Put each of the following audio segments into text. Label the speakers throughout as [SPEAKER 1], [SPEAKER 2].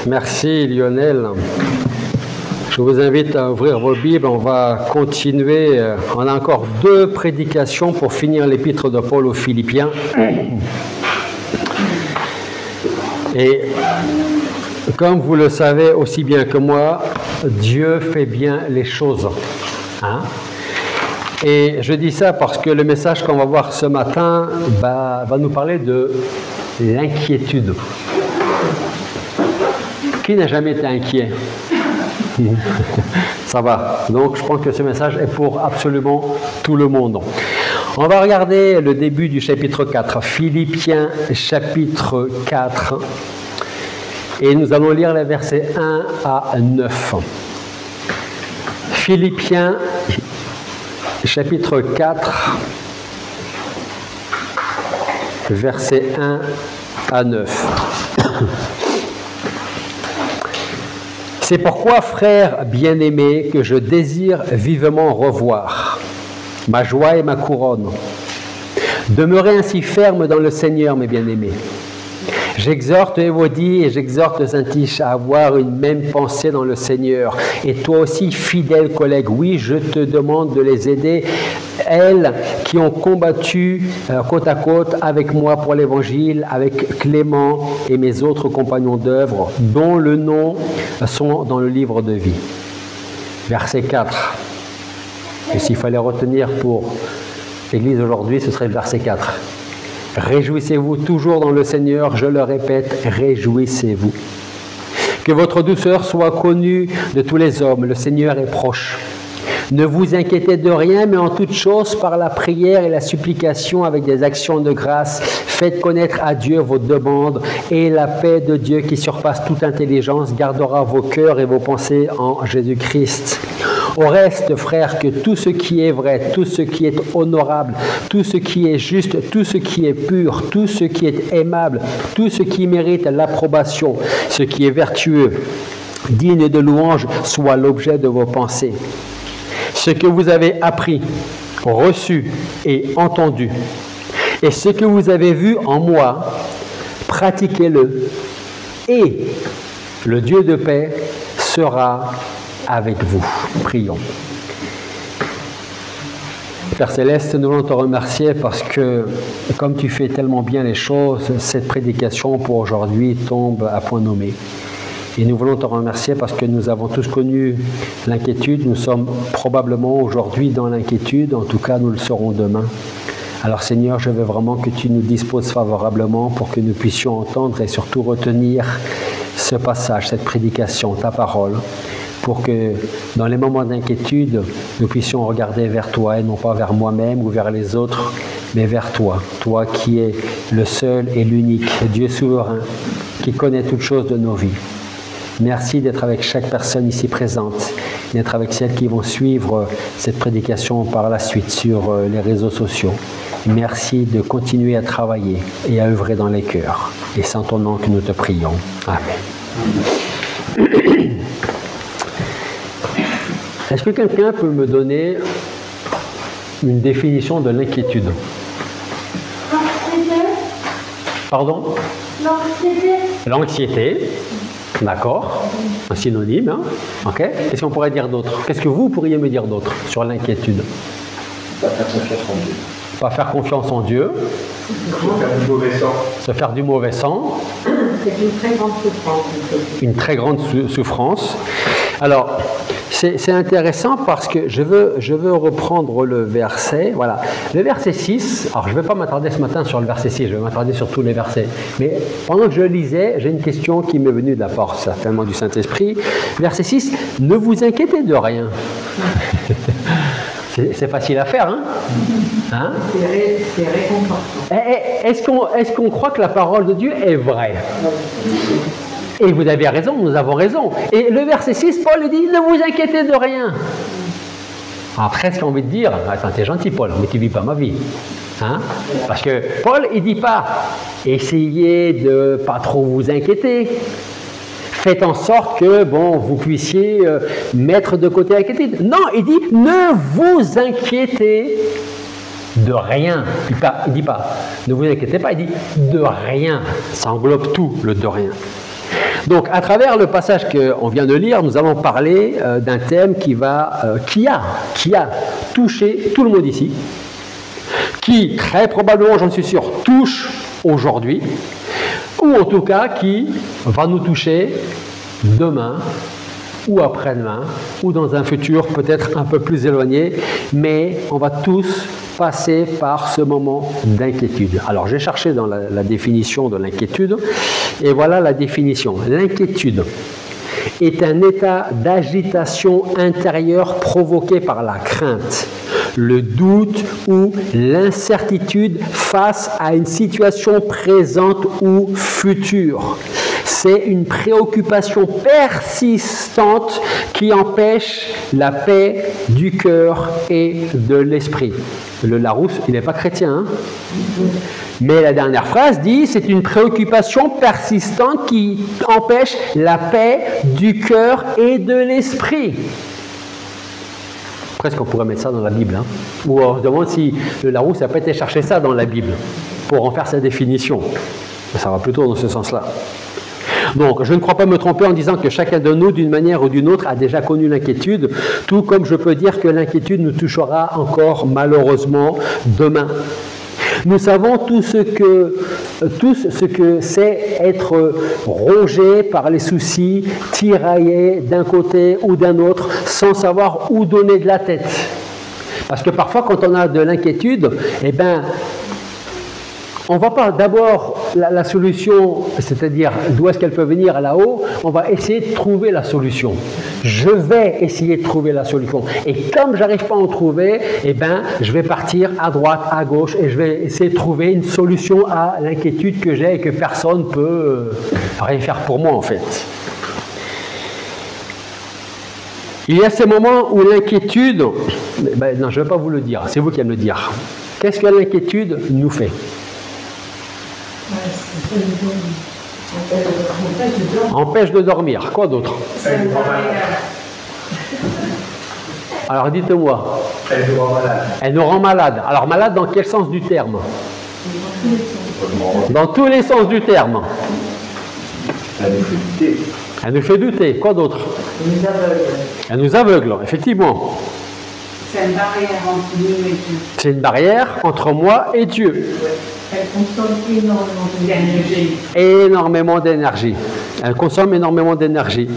[SPEAKER 1] Merci Lionel. Je vous invite à ouvrir vos Bibles, on va continuer. On a encore 2 prédications pour finir l'épître de Paul aux Philippiens. Et comme vous le savez aussi bien que moi, Dieu fait bien les choses. Hein? Et je dis ça parce que le message qu'on va voir ce matin va nous parler de l'inquiétude. Qui n'a jamais été inquiet? Ça va. Donc je pense que ce message est pour absolument tout le monde. On va regarder le début du chapitre 4, Philippiens chapitre 4. Et nous allons lire les versets 1 à 9. Philippiens chapitre 4, versets 1 à 9. C'est pourquoi, frères bien-aimés, que je désire vivement revoir ma joie et ma couronne. Demeurez ainsi fermes dans le Seigneur, mes bien-aimés. J'exhorte Évodie et j'exhorte Syntyche à avoir une même pensée dans le Seigneur. Et toi aussi, fidèle collègue, oui, je te demande de les aider, elles qui ont combattu côte à côte avec moi pour l'Évangile, avec Clément et mes autres compagnons d'œuvre, dont le nom sont dans le livre de vie. Verset 4. Et s'il fallait retenir pour l'Église aujourd'hui, ce serait le verset 4. Réjouissez-vous toujours dans le Seigneur, je le répète, réjouissez-vous. Que votre douceur soit connue de tous les hommes, le Seigneur est proche. Ne vous inquiétez de rien, mais en toute chose, par la prière et la supplication avec des actions de grâce, faites connaître à Dieu vos demandes, et la paix de Dieu qui surpasse toute intelligence gardera vos cœurs et vos pensées en Jésus-Christ. Au reste, frères, que tout ce qui est vrai, tout ce qui est honorable, tout ce qui est juste, tout ce qui est pur, tout ce qui est aimable, tout ce qui mérite l'approbation, ce qui est vertueux, digne de louange, soit l'objet de vos pensées. Ce que vous avez appris, reçu et entendu, et ce que vous avez vu en moi, pratiquez-le, et le Dieu de paix sera avec vous. Prions. Père Céleste, nous voulons te remercier parce que, comme tu fais tellement bien les choses, cette prédication pour aujourd'hui tombe à point nommé. Et nous voulons te remercier parce que nous avons tous connu l'inquiétude. Nous sommes probablement aujourd'hui dans l'inquiétude. En tout cas, nous le serons demain. Alors Seigneur, je veux vraiment que tu nous disposes favorablement pour que nous puissions entendre et surtout retenir ce passage, cette prédication, ta parole, pour que dans les moments d'inquiétude, nous puissions regarder vers toi et non pas vers moi-même ou vers les autres, mais vers toi. Toi qui es le seul et l'unique Dieu souverain, qui connaît toutes choses de nos vies. Merci d'être avec chaque personne ici présente, d'être avec celles qui vont suivre cette prédication par la suite sur les réseaux sociaux. Merci de continuer à travailler et à œuvrer dans les cœurs. Et c'est en ton nom que nous te prions. Amen. Est-ce que quelqu'un peut me donner une définition de l'inquiétude?
[SPEAKER 2] L'anxiété.
[SPEAKER 1] Pardon?
[SPEAKER 2] L'anxiété.
[SPEAKER 1] L'anxiété. D'accord, un synonyme, hein? Ok. Qu'est-ce qu'on pourrait dire d'autre? Qu'est-ce que vous pourriez me dire d'autre sur l'inquiétude?
[SPEAKER 3] Pas faire confiance en Dieu.
[SPEAKER 1] Pas faire confiance en Dieu.
[SPEAKER 3] Se faire du mauvais sang.
[SPEAKER 1] Se faire du mauvais sang.
[SPEAKER 2] C'est une très grande souffrance.
[SPEAKER 1] Une très grande souffrance. Alors, c'est intéressant parce que je veux reprendre le verset. Voilà. Le verset 6. Alors, je ne vais pas m'attarder ce matin sur le verset 6, je vais m'attarder sur tous les versets. Mais pendant que je lisais, j'ai une question qui m'est venue de la part, certainement du Saint-Esprit. Verset 6. Ne vous inquiétez de rien. C'est facile à faire, hein?
[SPEAKER 2] C'est réconfortant.
[SPEAKER 1] Est-ce qu'on croit que la parole de Dieu est vraie? Et vous avez raison, nous avons raison. Et le verset 6, Paul dit, ne vous inquiétez de rien. Alors, presque envie de dire, attends, t'es gentil Paul, mais tu ne vis pas ma vie. Hein? Parce que Paul, il ne dit pas, essayez de ne pas trop vous inquiéter. Faites en sorte que, bon, vous puissiez mettre de côté l'inquiétude. Non, il dit, ne vous inquiétez de rien. Il ne dit pas, ne vous inquiétez pas, il dit de rien. Ça englobe tout, le de rien. Donc, à travers le passage qu'on vient de lire, nous allons parler d'un thème qui a touché tout le monde ici, qui, très probablement, j'en suis sûr, touche aujourd'hui, ou en tout cas qui va nous toucher demain, ou après-demain, ou dans un futur peut-être un peu plus éloigné, mais on va tous passer par ce moment d'inquiétude. Alors j'ai cherché dans la définition de l'inquiétude, et voilà la définition. L'inquiétude est un état d'agitation intérieure provoqué par la crainte, le doute ou l'incertitude face à une situation présente ou future. C'est une préoccupation persistante qui empêche la paix du cœur et de l'esprit. Le Larousse, il n'est pas chrétien, hein? Mais la dernière phrase dit, c'est une préoccupation persistante qui empêche la paix du cœur et de l'esprit. Presque on pourrait mettre ça dans la Bible, hein? Ou on se demande si le Larousse a pas été chercher ça dans la Bible pour en faire sa définition. Ça va plutôt dans ce sens-là. Donc, je ne crois pas me tromper en disant que chacun de nous, d'une manière ou d'une autre, a déjà connu l'inquiétude, tout comme je peux dire que l'inquiétude nous touchera encore malheureusement demain. Nous savons tous ce que c'est être rongé par les soucis, tiraillé d'un côté ou d'un autre, sans savoir où donner de la tête. Parce que parfois, quand on a de l'inquiétude, eh bien, on ne va pas d'abord la solution, c'est-à-dire d'où est-ce qu'elle peut venir là-haut, on va essayer de trouver la solution. Je vais essayer de trouver la solution. Et comme je n'arrive pas à en trouver, eh ben, je vais partir à droite, à gauche, et je vais essayer de trouver une solution à l'inquiétude que j'ai et que personne ne peut rien faire pour moi en fait. Il y a ces moments où l'inquiétude, ben, non je ne vais pas vous le dire, c'est vous qui allez me le dire. Qu'est-ce que l'inquiétude nous fait ? Empêche de dormir. Quoi d'autre? Alors dites-moi.
[SPEAKER 3] Elle nous rend malade.
[SPEAKER 1] Elle nous rend malade. Alors malade dans quel sens du terme? Dans tous les sens du terme.
[SPEAKER 3] Elle nous fait douter.
[SPEAKER 1] Elle nous fait douter. Quoi d'autre? Elle nous aveugle, effectivement.
[SPEAKER 2] C'est une barrière entre nous et Dieu.
[SPEAKER 1] C'est une barrière entre moi et Dieu.
[SPEAKER 2] Elle consomme énormément d'énergie.
[SPEAKER 1] Énormément d'énergie. Elle consomme énormément d'énergie.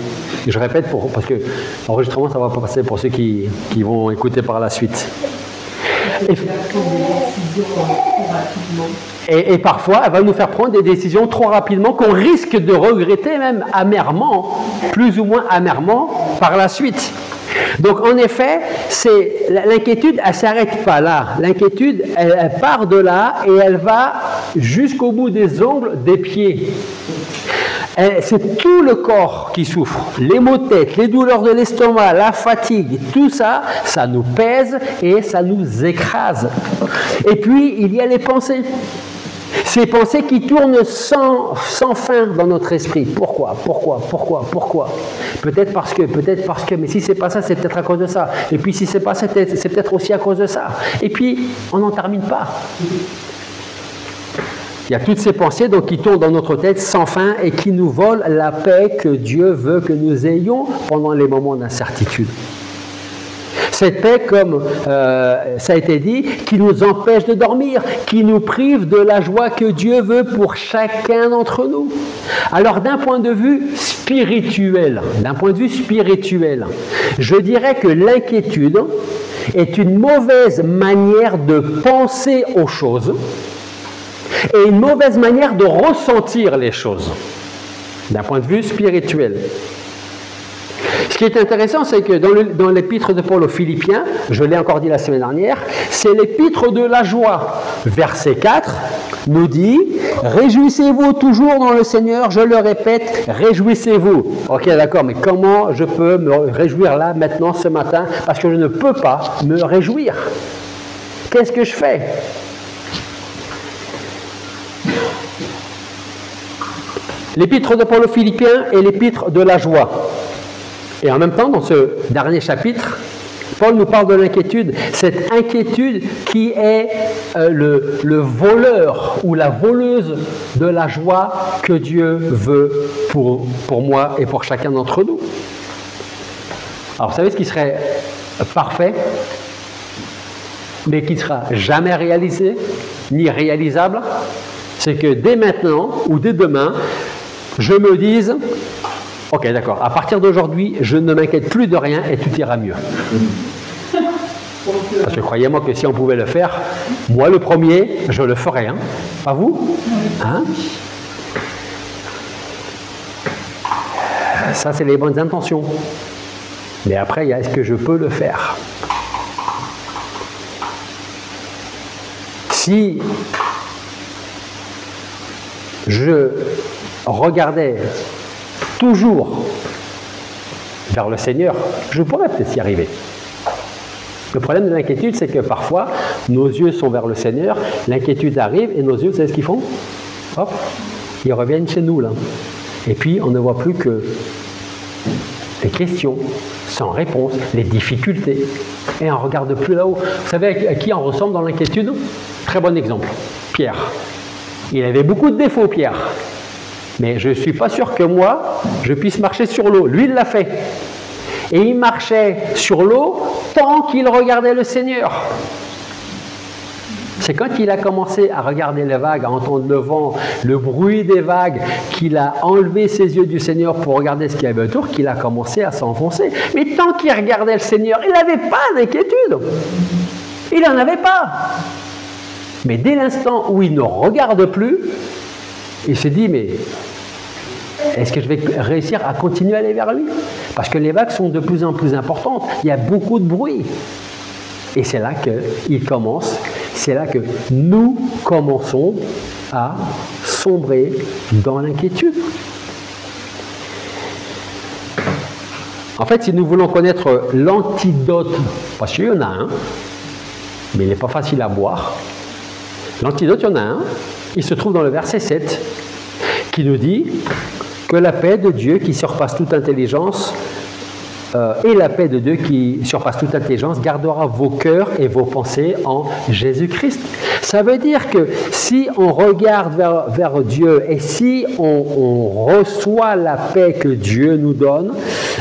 [SPEAKER 1] Je répète parce que l'enregistrement, ça ne va pas passer pour ceux qui vont écouter par la suite. Et parfois, elle va nous faire prendre des décisions trop rapidement qu'on risque de regretter même amèrement, plus ou moins amèrement, par la suite. Donc en effet, l'inquiétude, elle ne s'arrête pas là. L'inquiétude, elle part de là et elle va jusqu'au bout des ongles des pieds. C'est tout le corps qui souffre. Les maux de tête, les douleurs de l'estomac, la fatigue, tout ça, ça nous pèse et ça nous écrase. Et puis, il y a les pensées. Ces pensées qui tournent sans fin dans notre esprit. Pourquoi? Peut-être parce que, mais si c'est pas ça, c'est peut-être à cause de ça. Et puis si c'est pas ça, c'est peut-être aussi à cause de ça. Et puis, on n'en termine pas. Il y a toutes ces pensées donc, qui tournent dans notre tête sans fin et qui nous volent la paix que Dieu veut que nous ayons pendant les moments d'incertitude. Cette paix, comme ça a été dit, qui nous empêche de dormir, qui nous prive de la joie que Dieu veut pour chacun d'entre nous. Alors d'un point de vue spirituel, je dirais que l'inquiétude est une mauvaise manière de penser aux choses et une mauvaise manière de ressentir les choses, d'un point de vue spirituel. Ce qui est intéressant, c'est que dans l'épître de Paul aux Philippiens, je l'ai encore dit la semaine dernière, c'est l'épître de la joie. Verset 4 nous dit « Réjouissez-vous toujours dans le Seigneur, je le répète, réjouissez-vous. » Ok, d'accord, mais comment je peux me réjouir là, maintenant, ce matin, parce que je ne peux pas me réjouir. Qu'est-ce que je fais? L'épître de Paul aux Philippiens est l'épître de la joie. Et en même temps, dans ce dernier chapitre, Paul nous parle de l'inquiétude, cette inquiétude qui est le voleur ou la voleuse de la joie que Dieu veut pour moi et pour chacun d'entre nous. Alors vous savez ce qui serait parfait, mais qui ne sera jamais réalisé, ni réalisable, c'est que dès maintenant ou dès demain, je me dise, ok d'accord, à partir d'aujourd'hui, je ne m'inquiète plus de rien et tout ira mieux. Parce que croyez-moi que si on pouvait le faire, moi le premier, je le ferais, hein. Pas vous, hein? Ça c'est les bonnes intentions. Mais après, il y a est-ce que je peux le faire? Si je regardais toujours vers le Seigneur, je pourrais peut-être y arriver. Le problème de l'inquiétude, c'est que parfois, nos yeux sont vers le Seigneur, l'inquiétude arrive et nos yeux, vous savez ce qu'ils font? Hop, ils reviennent chez nous là. Et puis, on ne voit plus que les questions sans réponse, les difficultés, et on ne regarde plus là-haut. Vous savez à qui on ressemble dans l'inquiétude? Très bon exemple, Pierre. Il avait beaucoup de défauts, Pierre. Mais je ne suis pas sûr que moi, je puisse marcher sur l'eau. Lui, il l'a fait. Et il marchait sur l'eau tant qu'il regardait le Seigneur. C'est quand il a commencé à regarder les vagues, à entendre le vent, le bruit des vagues, qu'il a enlevé ses yeux du Seigneur pour regarder ce qu'il y avait autour, qu'il a commencé à s'enfoncer. Mais tant qu'il regardait le Seigneur, il n'avait pas d'inquiétude. Il n'en avait pas. Mais dès l'instant où il ne regarde plus, il se dit, mais est-ce que je vais réussir à continuer à aller vers lui? Parce que les vagues sont de plus en plus importantes. Il y a beaucoup de bruit. Et c'est là qu'il commence, c'est là que nous commençons à sombrer dans l'inquiétude. En fait, si nous voulons connaître l'antidote, parce qu'il y en a un, mais il n'est pas facile à boire, l'antidote, il y en a un, il se trouve dans le verset 7, qui nous dit que la paix de Dieu qui surpasse toute intelligence, et la paix de Dieu qui surpasse toute intelligence gardera vos cœurs et vos pensées en Jésus-Christ. Ça veut dire que si on regarde vers Dieu et si on reçoit la paix que Dieu nous donne,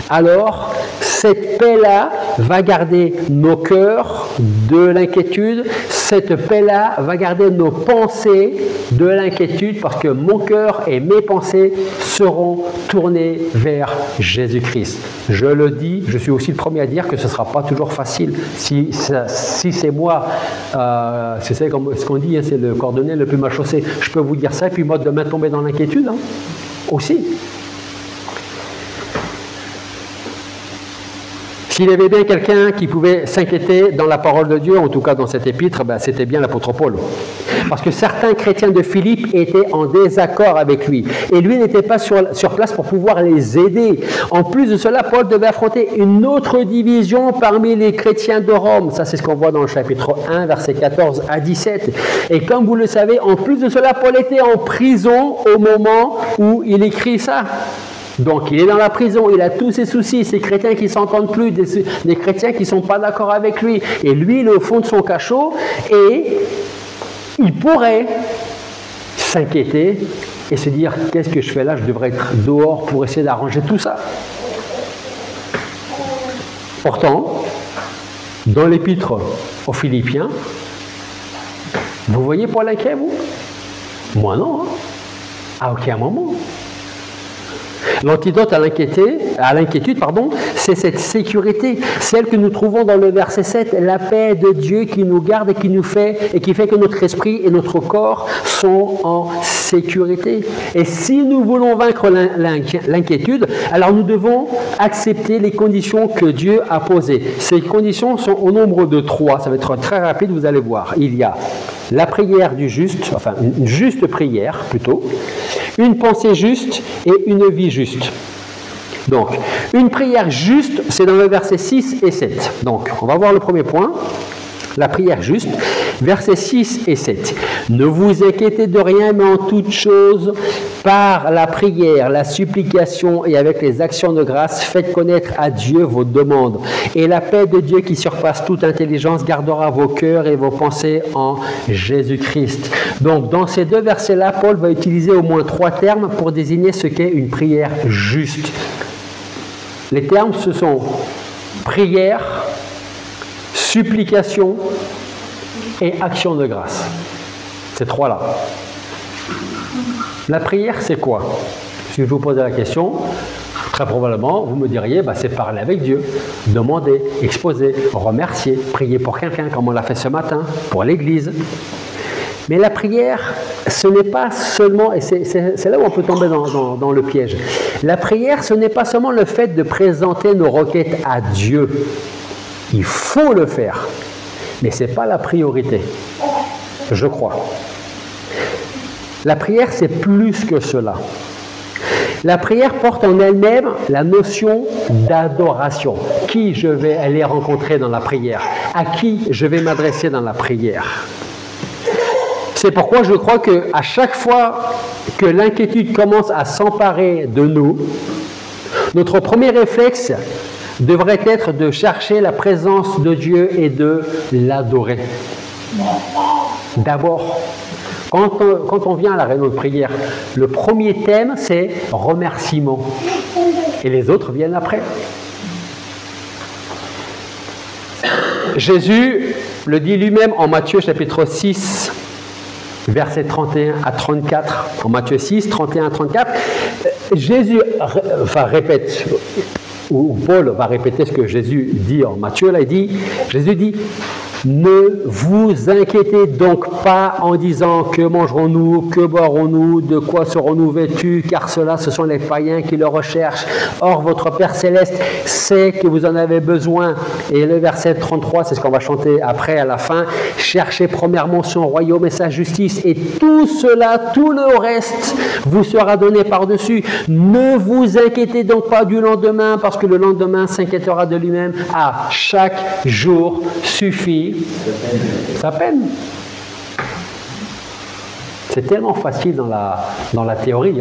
[SPEAKER 1] alors cette paix-là va garder nos cœurs de l'inquiétude, cette paix-là va garder nos pensées de l'inquiétude parce que mon cœur et mes pensées seront tournés vers Jésus-Christ. Je le dis, je suis aussi le premier à dire que ce ne sera pas toujours facile. Si c'est moi, c'est ce qu'on dit, hein, c'est le cordonnier le plus mal chaussé. Je peux vous dire ça et puis moi demain tomber dans l'inquiétude, hein, aussi. S'il y avait bien quelqu'un qui pouvait s'inquiéter dans la parole de Dieu, en tout cas dans cet épître, c'était bien l'apôtre Paul. Parce que certains chrétiens de Philippe étaient en désaccord avec lui. Et lui n'était pas sur place pour pouvoir les aider. En plus de cela, Paul devait affronter une autre division parmi les chrétiens de Rome. Ça, c'est ce qu'on voit dans le chapitre 1, versets 14 à 17. Et comme vous le savez, en plus de cela, Paul était en prison au moment où il écrit ça. Donc il est dans la prison, il a tous ses soucis, ces chrétiens qui ne s'entendent plus, des chrétiens qui ne sont pas d'accord avec lui. Et lui, il est au fond de son cachot et il pourrait s'inquiéter et se dire « Qu'est-ce que je fais là? Je devrais être dehors pour essayer d'arranger tout ça. » Pourtant, dans l'épître aux Philippiens, vous voyez Paul inquiet, vous? Moi non, hein? À aucun moment. L'antidote à l'inquiétude, c'est cette sécurité, celle que nous trouvons dans le verset 7, la paix de Dieu qui nous garde et qui fait que notre esprit et notre corps sont en sécurité. Et si nous voulons vaincre l'inquiétude, alors nous devons accepter les conditions que Dieu a posées. Ces conditions sont au nombre de 3, ça va être très rapide, vous allez voir. Il y a la prière du juste, enfin une juste prière plutôt, une pensée juste et une vie juste. Donc, une prière juste, c'est dans le verset 6 et 7. Donc, on va voir le premier point, la prière juste. Versets 6 et 7. Ne vous inquiétez de rien, mais en toute chose, par la prière, la supplication et avec les actions de grâce, faites connaître à Dieu vos demandes. Et la paix de Dieu qui surpasse toute intelligence gardera vos cœurs et vos pensées en Jésus-Christ. Donc, dans ces deux versets-là, Paul va utiliser au moins 3 termes pour désigner ce qu'est une prière juste. Les termes, ce sont prière, supplication et action de grâce. Ces 3-là. La prière, c'est quoi? Si je vous posais la question, très probablement, vous me diriez, c'est parler avec Dieu, demander, exposer, remercier, prier pour quelqu'un, comme on l'a fait ce matin, pour l'Église. Mais la prière, ce n'est pas seulement, et c'est là où on peut tomber dans le piège, la prière, ce n'est pas seulement le fait de présenter nos requêtes à Dieu. Il faut le faire, mais ce n'est pas la priorité, je crois. La prière, c'est plus que cela. La prière porte en elle-même la notion d'adoration. Qui je vais aller rencontrer dans la prière? À qui je vais m'adresser dans la prière? C'est pourquoi je crois qu'à chaque fois que l'inquiétude commence à s'emparer de nous, notre premier réflexe devrait être de chercher la présence de Dieu et de l'adorer. D'abord, quand on vient à la réunion de prière, le premier thème, c'est remerciement. Et les autres viennent après. Jésus le dit lui-même en Matthieu chapitre 6, versets 31 à 34. En Matthieu 6, 31 à 34, Jésus répète, ou Paul va répéter ce que Jésus dit en Matthieu. Là, Jésus dit: ne vous inquiétez donc pas en disant que mangerons-nous, que boirons-nous, de quoi serons-nous vêtus, car cela, ce sont les païens qui le recherchent. Or, votre Père Céleste sait que vous en avez besoin. Et le verset 33, c'est ce qu'on va chanter après, à la fin. Cherchez premièrement son royaume et sa justice, et tout cela, tout le reste, vous sera donné par-dessus. Ne vous inquiétez donc pas du lendemain, parce que le lendemain s'inquiétera de lui-même. À chaque jour suffit sa peine. C'est tellement facile dans la théorie.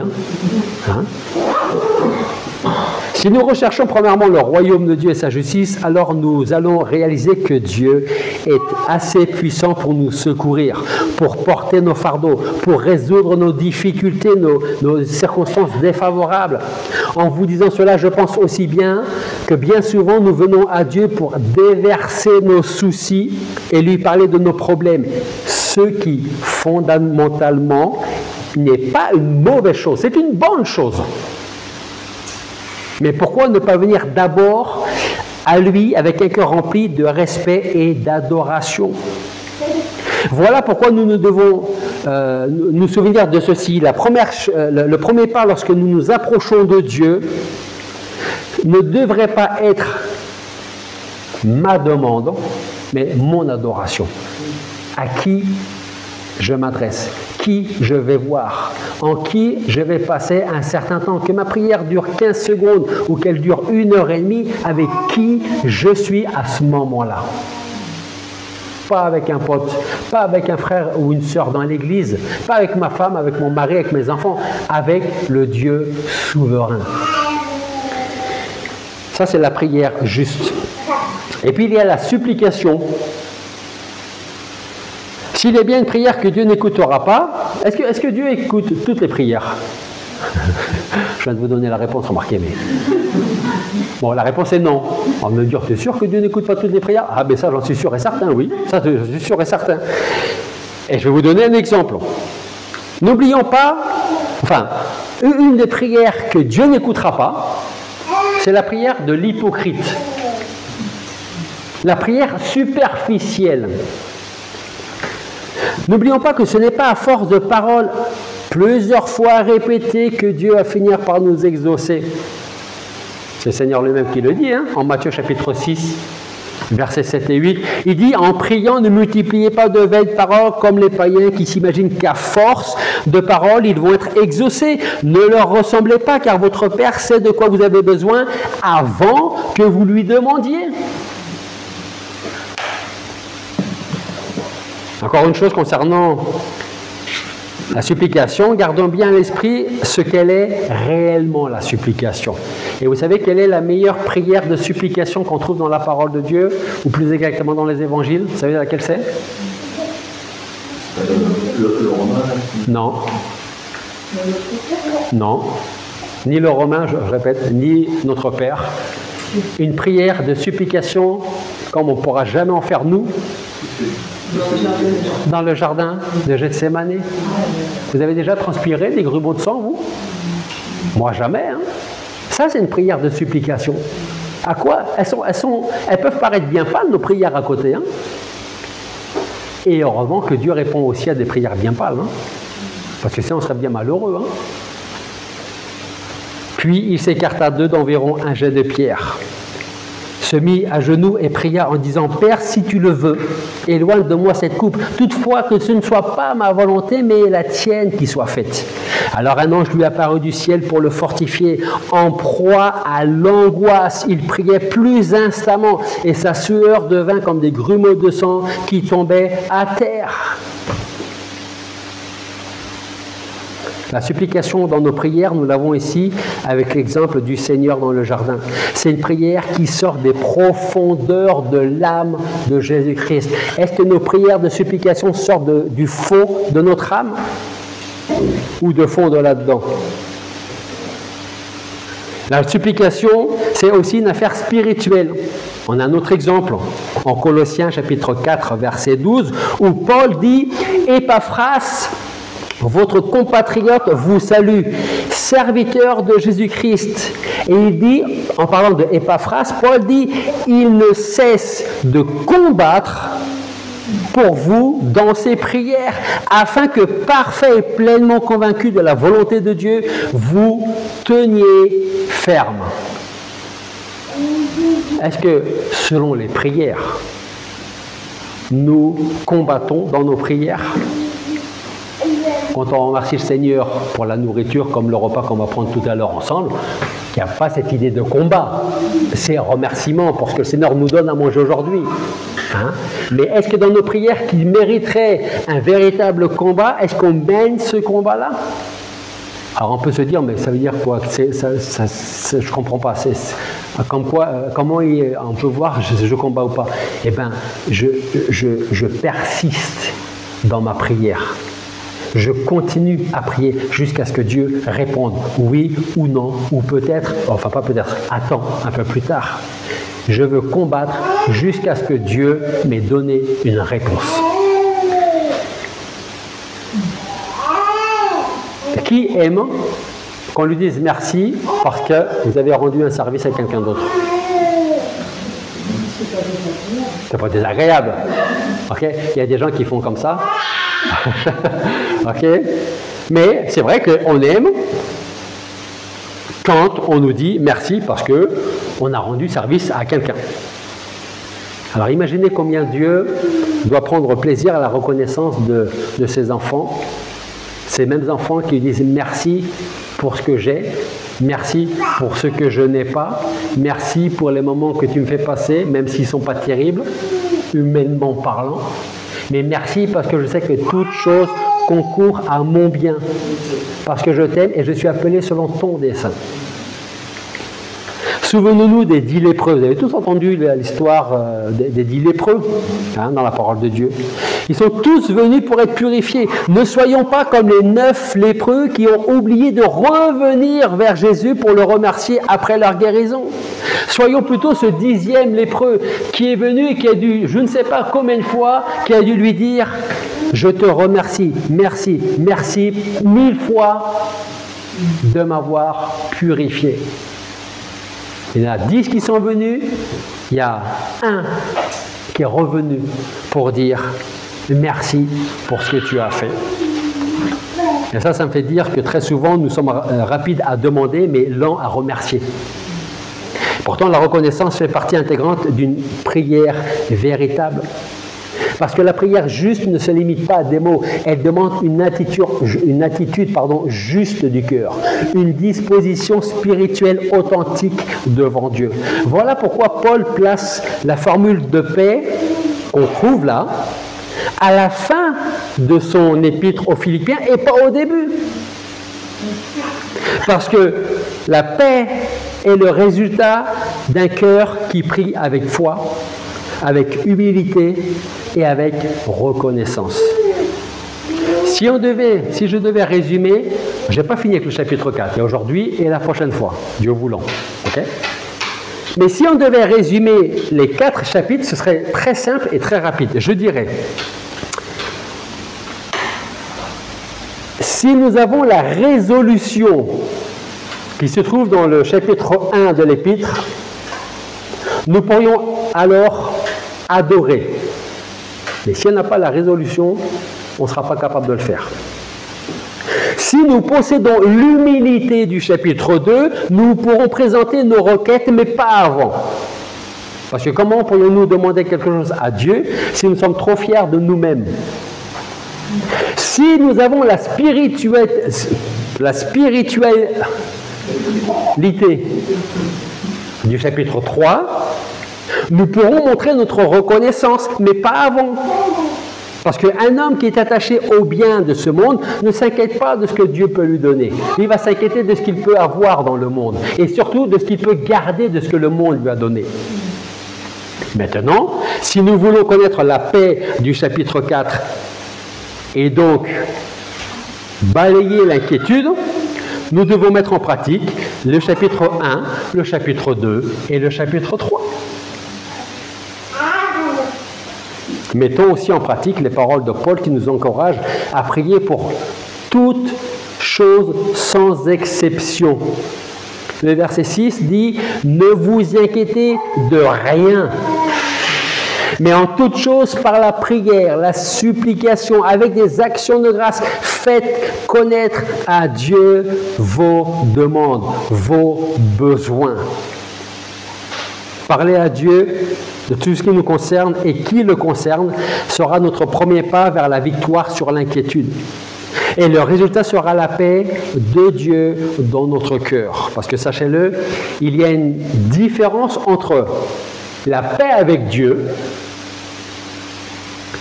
[SPEAKER 1] Si nous recherchons premièrement le royaume de Dieu et sa justice, alors nous allons réaliser que Dieu est assez puissant pour nous secourir, pour porter nos fardeaux, pour résoudre nos difficultés, nos circonstances défavorables. En vous disant cela, je pense aussi bien que bien souvent nous venons à Dieu pour déverser nos soucis et lui parler de nos problèmes. Ce qui, fondamentalement, n'est pas une mauvaise chose, c'est une bonne chose. Mais pourquoi ne pas venir d'abord à lui avec un cœur rempli de respect et d'adoration? Voilà pourquoi nous devons nous souvenir de ceci. Le premier pas lorsque nous nous approchons de Dieu ne devrait pas être ma demande, mais mon adoration. À qui je m'adresse? Qui je vais voir, en qui je vais passer un certain temps, que ma prière dure 15 secondes ou qu'elle dure 1h30, avec qui je suis à ce moment-là. Pas avec un pote, pas avec un frère ou une sœur dans l'église, pas avec ma femme, avec mon mari, avec mes enfants, avec le Dieu souverain. Ça, c'est la prière juste. Et puis il y a la supplication. S'il est bien une prière que Dieu n'écoutera pas, est-ce que Dieu écoute toutes les prières? Je viens de vous donner la réponse, remarquez, mais... Bon, la réponse est non. On va me dire, tu es sûr que Dieu n'écoute pas toutes les prières? Ah, ben ça, j'en suis sûr et certain, oui. Ça, je suis sûr et certain. Et je vais vous donner un exemple. N'oublions pas, une des prières que Dieu n'écoutera pas, c'est la prière de l'hypocrite. La prière superficielle. N'oublions pas que ce n'est pas à force de paroles plusieurs fois répétées que Dieu va finir par nous exaucer. C'est le Seigneur lui-même qui le dit, en Matthieu chapitre 6, versets 7 et 8. Il dit: en priant, ne multipliez pas de vaines paroles comme les païens qui s'imaginent qu'à force de paroles, ils vont être exaucés. Ne leur ressemblez pas, car votre Père sait de quoi vous avez besoin avant que vous lui demandiez. Encore une chose concernant la supplication, gardons bien à l'esprit ce qu'elle est réellement, la supplication. Et vous savez quelle est la meilleure prière de supplication qu'on trouve dans la parole de Dieu, ou plus exactement dans les évangiles? Vous savez laquelle c'est?
[SPEAKER 3] Le romain.
[SPEAKER 1] Non. Non. Ni le romain, je répète, ni notre Père. Une prière de supplication, comme on ne pourra jamais en faire nous, dans le jardin de Gethsémani. Vous avez déjà transpiré des grumeaux de sang, vous? Moi, jamais. Hein? Ça, c'est une prière de supplication. À quoi? Elles peuvent paraître bien pâles, nos prières à côté. Hein? Et heureusement que Dieu répond aussi à des prières bien pâles. Hein? Parce que sinon, on serait bien malheureux. Hein? Puis, il s'écarta d'eux d'environ un jet de pierre, se mit à genoux et pria en disant: Père, si tu le veux, éloigne de moi cette coupe. Toutefois, que ce ne soit pas ma volonté, mais la tienne qui soit faite. Alors un ange lui apparut du ciel pour le fortifier. En proie à l'angoisse, il priait plus instamment, et sa sueur devint comme des grumeaux de sang qui tombaient à terre. La supplication dans nos prières, nous l'avons ici avec l'exemple du Seigneur dans le jardin. C'est une prière qui sort des profondeurs de l'âme de Jésus-Christ. Est-ce que nos prières de supplication sortent du fond de notre âme ou de fond de là-dedans? La supplication, c'est aussi une affaire spirituelle. On a un autre exemple en Colossiens chapitre 4, verset 12, où Paul dit: Épaphras, votre compatriote vous salue, serviteur de Jésus-Christ. Et il dit, en parlant de Épaphras, Paul dit: il ne cesse de combattre pour vous dans ses prières, afin que, parfait et pleinement convaincu de la volonté de Dieu, vous teniez ferme. Est-ce que, selon les prières, nous combattons dans nos prières? Quand on remercie le Seigneur pour la nourriture, comme le repas qu'on va prendre tout à l'heure ensemble, il n'y a pas cette idée de combat. C'est un remerciement pour ce que le Seigneur nous donne à manger aujourd'hui. Hein? Mais est-ce que dans nos prières qui mériteraient un véritable combat, est-ce qu'on mène ce combat-là? Alors on peut se dire, mais ça veut dire quoi? Je ne comprends pas. Comme quoi, comment on peut voir je combats ou pas? Eh bien, je persiste dans ma prière. Je continue à prier jusqu'à ce que Dieu réponde oui ou non, ou peut-être, enfin pas peut-être, attends un peu plus tard. Je veux combattre jusqu'à ce que Dieu m'ait donné une réponse. Qui aime qu'on lui dise merci parce que vous avez rendu un service à quelqu'un d'autre? C'est pas désagréable. Ok? Il y a des gens qui font comme ça. Ok? Mais c'est vrai qu'on aime quand on nous dit merci parce qu'on a rendu service à quelqu'un. Alors imaginez combien Dieu doit prendre plaisir à la reconnaissance de ses enfants, ces mêmes enfants qui lui disent merci pour ce que j'ai, merci pour ce que je n'ai pas, merci pour les moments que tu me fais passer, même s'ils ne sont pas terribles, humainement parlant. Mais merci parce que je sais que toute chose concourt à mon bien. Parce que je t'aime et je suis appelé selon ton dessein. Souvenons-nous des 10 lépreux. Vous avez tous entendu l'histoire des 10 lépreux dans la parole de Dieu. Ils sont tous venus pour être purifiés. Ne soyons pas comme les 9 lépreux qui ont oublié de revenir vers Jésus pour le remercier après leur guérison. Soyons plutôt ce 10e lépreux qui est venu et qui a dû, je ne sais pas combien de fois, qui a dû lui dire « Je te remercie, merci, merci 1000 fois de m'avoir purifié. » Il y en a 10 qui sont venus, il y a un qui est revenu pour dire « Merci pour ce que tu as fait. » Et ça me fait dire que très souvent, nous sommes rapides à demander, mais lents à remercier. Pourtant, la reconnaissance fait partie intégrante d'une prière véritable. Parce que la prière juste ne se limite pas à des mots, elle demande une attitude juste du cœur, une disposition spirituelle authentique devant Dieu. Voilà pourquoi Paul place la formule de paix qu'on trouve là, à la fin de son épître aux Philippiens et pas au début. Parce que la paix est le résultat d'un cœur qui prie avec foi, avec humilité et avec reconnaissance. Si je devais résumer, je n'ai pas fini avec le chapitre 4, et aujourd'hui et la prochaine fois, Dieu voulant. Okay? Mais si on devait résumer les 4 chapitres, ce serait très simple et très rapide. Je dirais, si nous avons la résolution qui se trouve dans le chapitre 1 de l'Épître, nous pourrions alors adorer. Mais si on n'a pas la résolution, on ne sera pas capable de le faire. Si nous possédons l'humilité du chapitre 2, nous pourrons présenter nos requêtes, mais pas avant. Parce que comment pourrions-nous demander quelque chose à Dieu si nous sommes trop fiers de nous-mêmes? Si nous avons la spiritualité du chapitre 3, nous pourrons montrer notre reconnaissance, mais pas avant. Parce qu'un homme qui est attaché au bien de ce monde ne s'inquiète pas de ce que Dieu peut lui donner. Il va s'inquiéter de ce qu'il peut avoir dans le monde. Et surtout de ce qu'il peut garder de ce que le monde lui a donné. Maintenant, si nous voulons connaître la paix du chapitre 4 et donc balayer l'inquiétude, nous devons mettre en pratique le chapitre 1, le chapitre 2 et le chapitre 3. Mettons aussi en pratique les paroles de Paul qui nous encouragent à prier pour toutes choses sans exception. Le verset 6 dit « Ne vous inquiétez de rien, mais en toute chose par la prière, la supplication, avec des actions de grâce, faites connaître à Dieu vos demandes, vos besoins. » Parler à Dieu de tout ce qui nous concerne et qui le concerne sera notre premier pas vers la victoire sur l'inquiétude. Et le résultat sera la paix de Dieu dans notre cœur. Parce que sachez-le, il y a une différence entre la paix avec Dieu,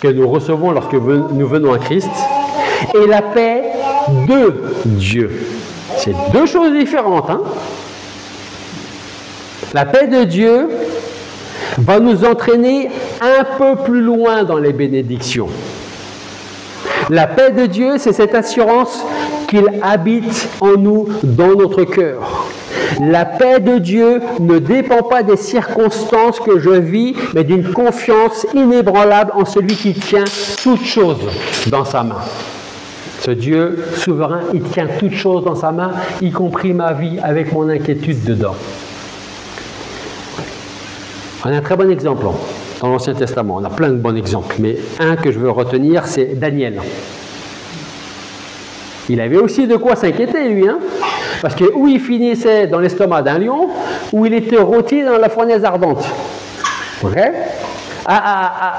[SPEAKER 1] que nous recevons lorsque nous venons à Christ, et la paix de Dieu. C'est deux choses différentes. Hein? La paix de Dieu va nous entraîner un peu plus loin dans les bénédictions. La paix de Dieu, c'est cette assurance qu'il habite en nous, dans notre cœur. La paix de Dieu ne dépend pas des circonstances que je vis, mais d'une confiance inébranlable en celui qui tient toutes choses dans sa main. Ce Dieu souverain, il tient toutes choses dans sa main, y compris ma vie avec mon inquiétude dedans. On a un très bon exemple dans l'Ancien Testament. On a plein de bons exemples, mais un que je veux retenir, c'est Daniel. Il avait aussi de quoi s'inquiéter, lui, hein? Parce que où il finissait dans l'estomac d'un lion, ou il était rôti dans la fournaise ardente. Okay?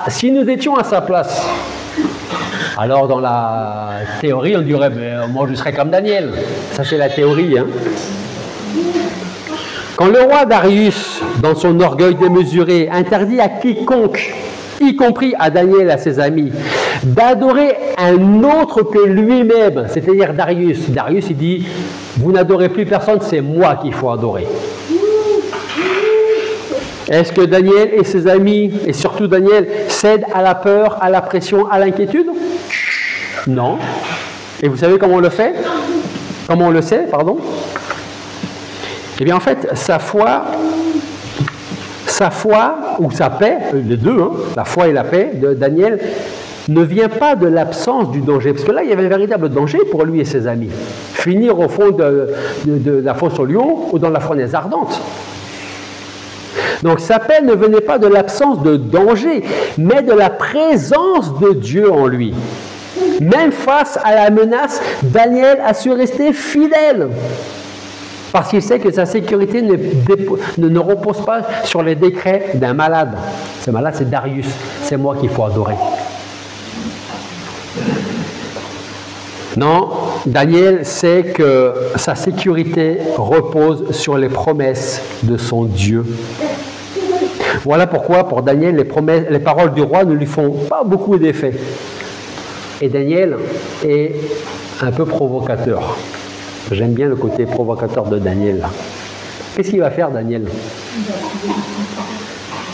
[SPEAKER 1] Si nous étions à sa place, alors dans la théorie, on dirait, ben, moi je serais comme Daniel. Ça c'est la théorie, hein? Quand le roi Darius, dans son orgueil démesuré, interdit à quiconque, y compris à Daniel et à ses amis, d'adorer un autre que lui-même, c'est-à-dire Darius. Darius, il dit, vous n'adorez plus personne, c'est moi qu'il faut adorer. Est-ce que Daniel et ses amis, et surtout Daniel, cèdent à la peur, à la pression, à l'inquiétude? Non. Et vous savez comment on le fait? Comment on le sait, pardon? Eh bien, en fait, sa foi ou sa paix, les deux, hein, la foi et la paix de Daniel, ne vient pas de l'absence du danger. Parce que là, il y avait un véritable danger pour lui et ses amis. Finir au fond de la fosse au lion ou dans la fournaise ardente. Donc, sa paix ne venait pas de l'absence de danger, mais de la présence de Dieu en lui. Même face à la menace, Daniel a su rester fidèle. Parce qu'il sait que sa sécurité ne repose pas sur les décrets d'un malade. Ce malade, c'est Darius. C'est moi qu'il faut adorer. Non, Daniel sait que sa sécurité repose sur les promesses de son Dieu. Voilà pourquoi, pour Daniel, les paroles du roi ne lui font pas beaucoup d'effet. Et Daniel est un peu provocateur. J'aime bien le côté provocateur de Daniel. Qu'est-ce qu'il va faire, Daniel?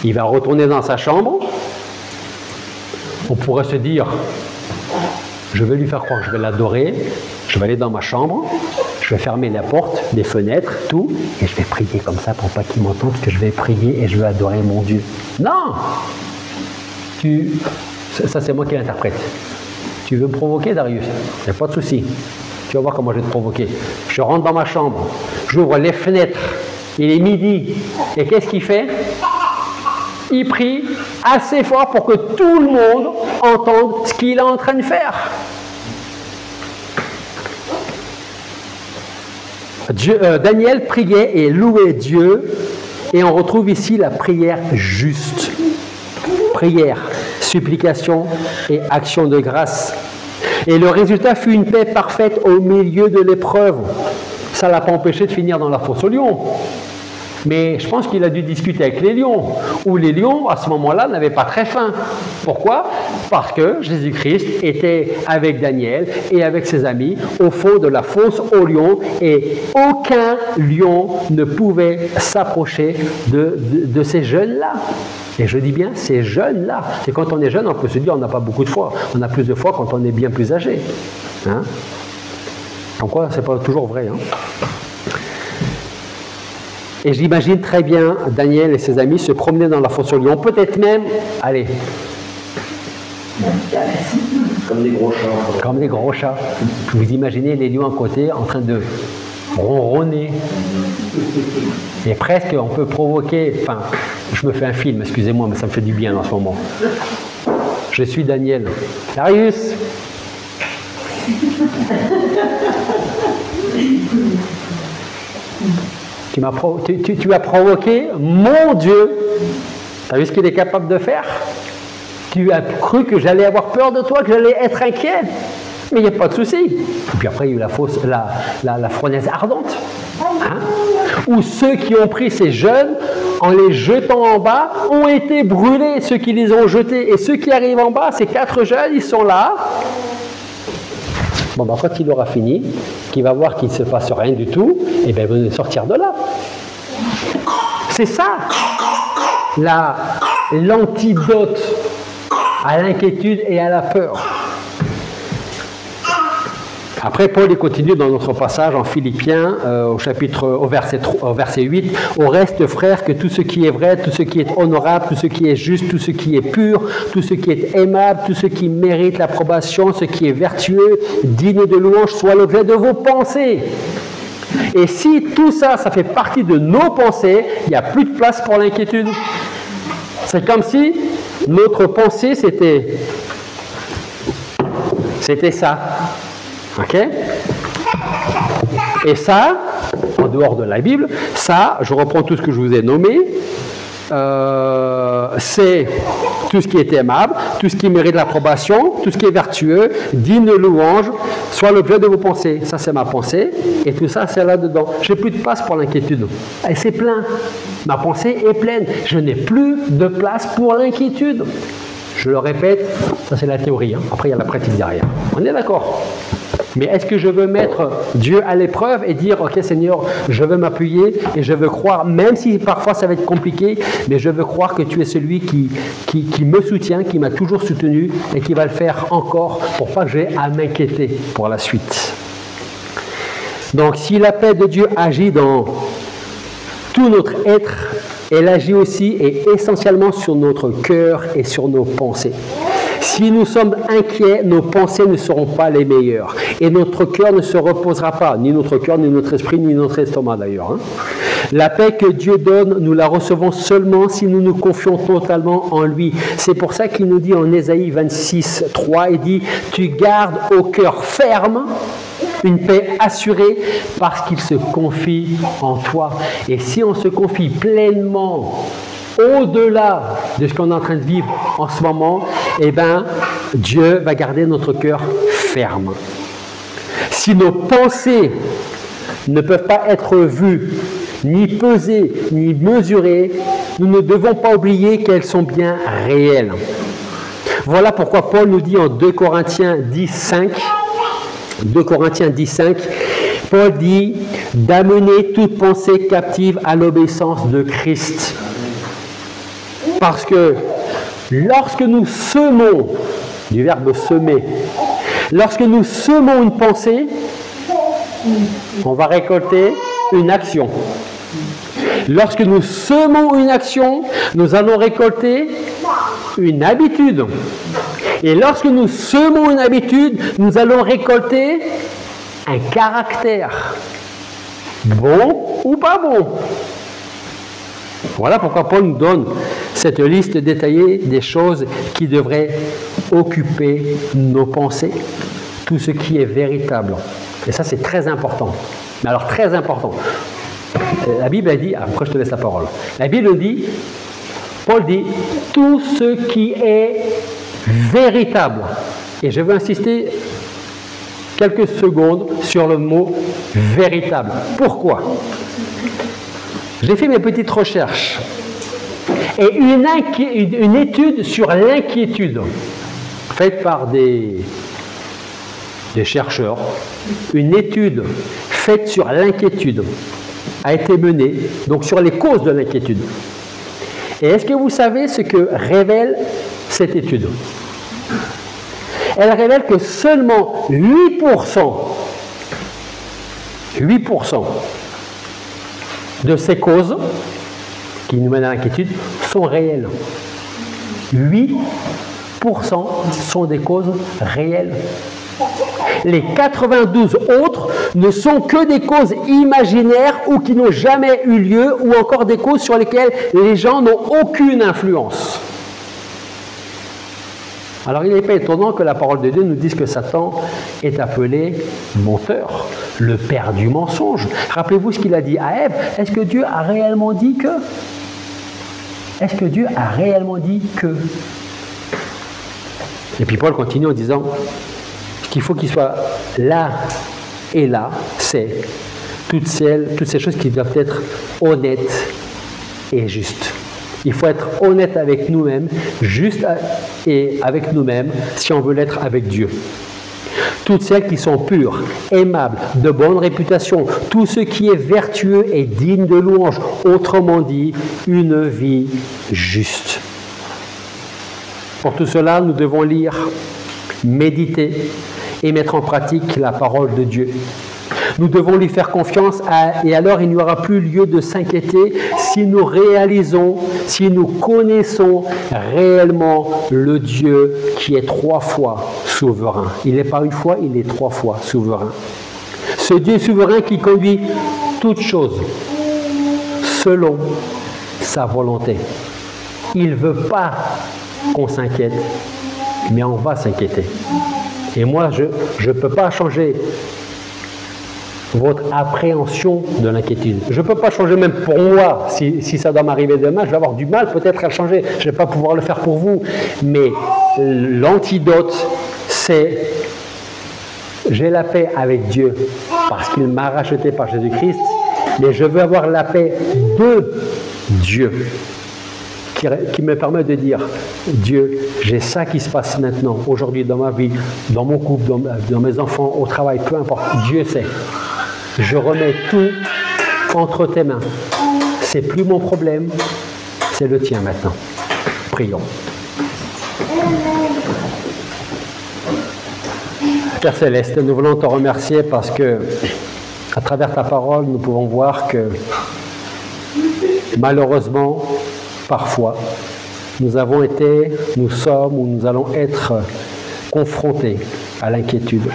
[SPEAKER 1] Il va retourner dans sa chambre. On pourrait se dire, je vais lui faire croire que je vais l'adorer, je vais aller dans ma chambre, je vais fermer la porte, les fenêtres, tout, et je vais prier comme ça pour pas qu'il m'entende que je vais prier et je vais adorer mon Dieu. Non! Ça c'est moi qui l'interprète. Tu veux me provoquer, Darius? Il n'y a pas de souci. Tu vas voir comment je vais te provoquer. Je rentre dans ma chambre, j'ouvre les fenêtres, il est midi, et qu'est-ce qu'il fait? Il prie assez fort pour que tout le monde entende ce qu'il est en train de faire. Daniel priait et louait Dieu, et on retrouve ici la prière juste. Prière, supplication et action de grâce. Et le résultat fut une paix parfaite au milieu de l'épreuve. Ça ne l'a pas empêché de finir dans la fosse aux lions. Mais je pense qu'il a dû discuter avec les lions, où les lions, à ce moment-là, n'avaient pas très faim. Pourquoi? Parce que Jésus-Christ était avec Daniel et avec ses amis au fond de la fosse aux lions, et aucun lion ne pouvait s'approcher de ces jeunes-là. Et je dis bien ces jeunes-là. Et quand on est jeune, on peut se dire on n'a pas beaucoup de foi. On a plus de foi quand on est bien plus âgé. Hein? Donc quoi, c'est pas toujours vrai. Hein? Et j'imagine très bien Daniel et ses amis se promener dans la fosse aux lions, peut-être même, allez,
[SPEAKER 3] comme des gros chats.
[SPEAKER 1] Comme des gros chats. Vous imaginez les lions à côté en train de ronronner. Et presque on peut provoquer, enfin, je me fais un film, excusez-moi, mais ça me fait du bien en ce moment. Je suis Daniel. Darius! Tu as provoqué mon Dieu. Tu as vu ce qu'il est capable de faire? Tu as cru que j'allais avoir peur de toi, que j'allais être inquiet. Mais il n'y a pas de souci. Et puis après, il y a eu la fournaise ardente. Hein? Où ceux qui ont pris ces jeunes, en les jetant en bas, ont été brûlés, ceux qui les ont jetés. Et ceux qui arrivent en bas, ces 4 jeunes, ils sont là. Bon, ben, quand il aura fini, qu'il va voir qu'il ne se passe rien du tout, et bien, il va sortir de là. C'est ça, l'antidote à l'inquiétude et à la peur. Après, Paul continue dans notre passage en Philippiens, au verset 8. « Au reste, frères, que tout ce qui est vrai, tout ce qui est honorable, tout ce qui est juste, tout ce qui est pur, tout ce qui est aimable, tout ce qui mérite l'approbation, ce qui est vertueux, digne de louange, soit l'objet de vos pensées. » Et si tout ça, ça fait partie de nos pensées, il n'y a plus de place pour l'inquiétude. C'est comme si notre pensée, c'était ça. Ok? Et ça, en dehors de la Bible, ça, je reprends tout ce que je vous ai nommé, c'est tout ce qui est aimable, tout ce qui mérite l'approbation, tout ce qui est vertueux, digne de louange, soit l'objet de vos pensées. Ça, c'est ma pensée, et tout ça, c'est là-dedans. Je n'ai plus de place pour l'inquiétude. Et c'est plein. Ma pensée est pleine. Je n'ai plus de place pour l'inquiétude. Je le répète, ça c'est la théorie. Hein. Après, il y a la pratique derrière. On est d'accord? Mais est-ce que je veux mettre Dieu à l'épreuve et dire, ok Seigneur, je veux m'appuyer et je veux croire, même si parfois ça va être compliqué, mais je veux croire que tu es celui qui me soutient, qui m'a toujours soutenu et qui va le faire encore pour pas que j'ai à m'inquiéter pour la suite. Donc si la paix de Dieu agit dans tout notre être, elle agit aussi et essentiellement sur notre cœur et sur nos pensées. Si nous sommes inquiets, nos pensées ne seront pas les meilleures. Et notre cœur ne se reposera pas, ni notre cœur, ni notre esprit, ni notre estomac d'ailleurs. Hein. La paix que Dieu donne, nous la recevons seulement si nous nous confions totalement en lui. C'est pour ça qu'il nous dit en Ésaïe 26, 3, il dit « Tu gardes au cœur ferme une paix assurée parce qu'il se confie en toi. » Et si on se confie pleinement au-delà de ce qu'on est en train de vivre en ce moment, eh bien, Dieu va garder notre cœur ferme. Si nos pensées ne peuvent pas être vues, ni pesées, ni mesurées, nous ne devons pas oublier qu'elles sont bien réelles. Voilà pourquoi Paul nous dit en 2 Corinthiens 10, 5, Paul dit d'amener toute pensée captive à l'obéissance de Christ. Parce que lorsque nous semons, du verbe semer, lorsque nous semons une pensée, on va récolter une action. Lorsque nous semons une action, nous allons récolter une habitude. Et lorsque nous semons une habitude, nous allons récolter un caractère. Bon ou pas bon. Voilà pourquoi Paul nous donne cette liste détaillée des choses qui devraient occuper nos pensées. Tout ce qui est véritable. Et ça, c'est très important. Mais alors, très important. La Bible a dit, après je te laisse la parole. La Bible dit, Paul dit, tout ce qui est véritable. Et je veux insister quelques secondes sur le mot véritable. Pourquoi? J'ai fait mes petites recherches. Et une étude sur l'inquiétude, faite par des chercheurs, une étude faite sur l'inquiétude a été menée, donc sur les causes de l'inquiétude. Et est-ce que vous savez ce que révèle cette étude? Elle révèle que seulement 8% de ces causes qui nous mènent à l'inquiétude sont réelles. 8% sont des causes réelles. Les 92 autres ne sont que des causes imaginaires ou qui n'ont jamais eu lieu, ou encore des causes sur lesquelles les gens n'ont aucune influence. Alors il n'est pas étonnant que la parole de Dieu nous dise que Satan est appelé menteur, le père du mensonge. Rappelez-vous ce qu'il a dit à Ève. Est-ce que Dieu a réellement dit que? Est-ce que Dieu a réellement dit que? Et puis Paul continue en disant qu'il faut qu'il soit là et là, c'est toutes ces choses qui doivent être honnêtes et justes. Il faut être honnête avec nous-mêmes, juste et avec nous-mêmes, si on veut l'être avec Dieu. Toutes celles qui sont pures, aimables, de bonne réputation, tout ce qui est vertueux et digne de louange, autrement dit, une vie juste. Pour tout cela, nous devons lire, méditer et mettre en pratique la parole de Dieu. Nous devons lui faire confiance et alors il n'y aura plus lieu de s'inquiéter si nous réalisons, si nous connaissons réellement le Dieu qui est 3 fois souverain. Il n'est pas une fois, il est 3 fois souverain. Ce Dieu souverain qui conduit toutes choses selon sa volonté. Il ne veut pas qu'on s'inquiète, mais on va s'inquiéter. Et moi, je ne peux pas changer votre appréhension de l'inquiétude. Je ne peux pas changer même pour moi. Si ça doit m'arriver demain, je vais avoir du mal peut-être à le changer. Je ne vais pas pouvoir le faire pour vous. Mais l'antidote, c'est j'ai la paix avec Dieu parce qu'il m'a racheté par Jésus-Christ, mais je veux avoir la paix de Dieu qui me permet de dire Dieu, j'ai ça qui se passe maintenant, aujourd'hui dans ma vie, dans mon couple, dans mes enfants, au travail, peu importe. Dieu sait. Je remets tout entre tes mains. C'est plus mon problème, c'est le tien maintenant. Prions. Père Céleste, nous voulons te remercier parce que, à travers ta parole, nous pouvons voir que, malheureusement, parfois, nous avons été, nous sommes ou nous allons être confrontés à l'inquiétude.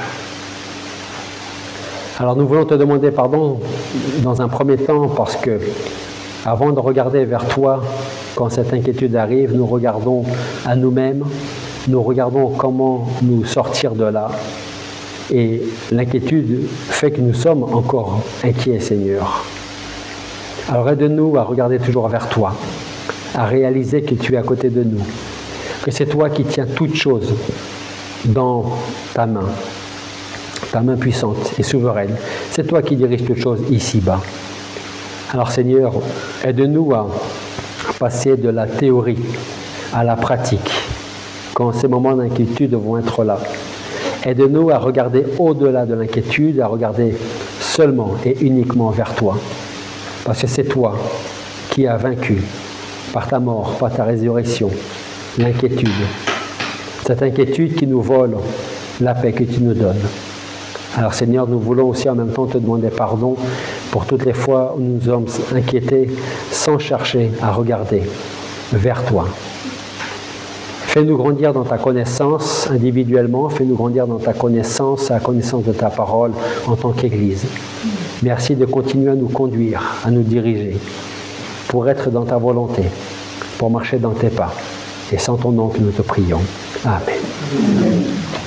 [SPEAKER 1] Alors nous voulons te demander pardon dans un premier temps parce que, avant de regarder vers toi, quand cette inquiétude arrive, nous regardons à nous-mêmes, nous regardons comment nous sortir de là. Et l'inquiétude fait que nous sommes encore inquiets, Seigneur. Alors aide-nous à regarder toujours vers toi, à réaliser que tu es à côté de nous, que c'est toi qui tiens toutes choses dans ta main puissante et souveraine. C'est toi qui diriges toutes choses ici-bas. Alors Seigneur, aide-nous à passer de la théorie à la pratique, quand ces moments d'inquiétude vont être là. Aide-nous à regarder au-delà de l'inquiétude, à regarder seulement et uniquement vers toi. Parce que c'est toi qui as vaincu, par ta mort, par ta résurrection, l'inquiétude. Cette inquiétude qui nous vole la paix que tu nous donnes. Alors Seigneur, nous voulons aussi en même temps te demander pardon pour toutes les fois où nous nous sommes inquiétés sans chercher à regarder vers toi. Fais-nous grandir dans ta connaissance individuellement, fais-nous grandir dans ta connaissance, à la connaissance de ta parole en tant qu'Église. Merci de continuer à nous conduire, à nous diriger, pour être dans ta volonté, pour marcher dans tes pas. Et c'est en ton nom que nous te prions. Amen.